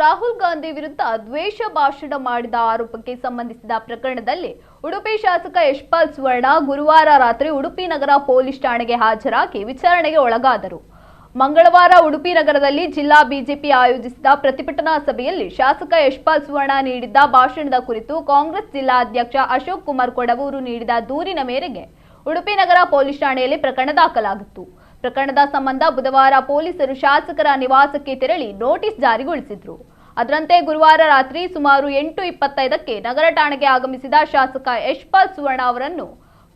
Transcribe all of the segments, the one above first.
ರಾಹುಲ್ ಗಾಂಧಿ ವಿರುದ್ಧ ದ್ವೇಷ ಭಾಷಣ ಮಾಡಿದ ಆರೋಪಕ್ಕೆ ಸಂಬಂಧಿಸಿದ ಪ್ರಕರಣದಲ್ಲಿ ಉಡುಪಿ ಶಾಸಕ ಯಶ್ಪಾಲ್ ಸುವರ್ಣ ಗುರುವಾರ ರಾತ್ರಿ ಉಡುಪಿ ನಗರ ಪೊಲೀಸ್ ಠಾಣೆಗೆ ಹಾಜರಾಗಿ ವಿಚಾರಣೆಗೆ ಒಳಗಾದರು. ಮಂಗಳವಾರ ಉಡುಪಿ ನಗರದಲ್ಲಿ ಜಿಲ್ಲಾ ಬಿಜೆಪಿ ಆಯೋಜಿಸಿದ ಪ್ರತಿಭಟನಾ ಸಭೆಯಲ್ಲಿ ಶಾಸಕ ಯಶ್ಪಾಲ್ ಸುವರ್ಣ ನೀಡಿದ್ದ ಭಾಷಣದ ಕುರಿತು ಕಾಂಗ್ರೆಸ್ ಜಿಲ್ಲಾ ಅಧ್ಯಕ್ಷ ಅಶೋಕ್ ಕುಮಾರ್ ಕೊಡವೂರು ನೀಡಿದ ದೂರಿನ ಮೇರೆಗೆ ಉಡುಪಿ ನಗರ ಪೊಲೀಸ್ ಠಾಣೆಯಲ್ಲಿ ಪ್ರಕರಣ ದಾಖಲಾಗಿತ್ತು. ಪ್ರಕರಣದ ಸಂಬಂಧ ಬುಧವಾರ ಪೊಲೀಸರು ಶಾಸಕರ ನಿವಾಸಕ್ಕೆ ತೆರಳಿ ನೋಟಿಸ್ ಜಾರಿಗೊಳಿಸಿದ್ರು. ಅದರಂತೆ ಗುರುವಾರ ರಾತ್ರಿ ಸುಮಾರು 8:25ಕ್ಕೆ ನಗರ ಠಾಣೆಗೆ ಆಗಮಿಸಿದ ಶಾಸಕ ಯಶ್ಪಾಲ್ ಸುವರ್ಣ ಅವರನ್ನು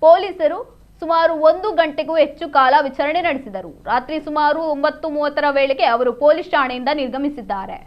ಪೊಲೀಸರು ಸುಮಾರು 1 ಗಂಟೆಗೂ ಹೆಚ್ಚು ಕಾಲ ವಿಚಾರಣೆ ನಡೆಸಿದರು. ರಾತ್ರಿ ಸುಮಾರು 9:30ರ ವೇಳೆಗೆ ಅವರು ಪೊಲೀಸ್ ಠಾಣೆಯಿಂದ ನಿರ್ಗಮಿಸಿದ್ದಾರೆ.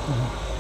Okay.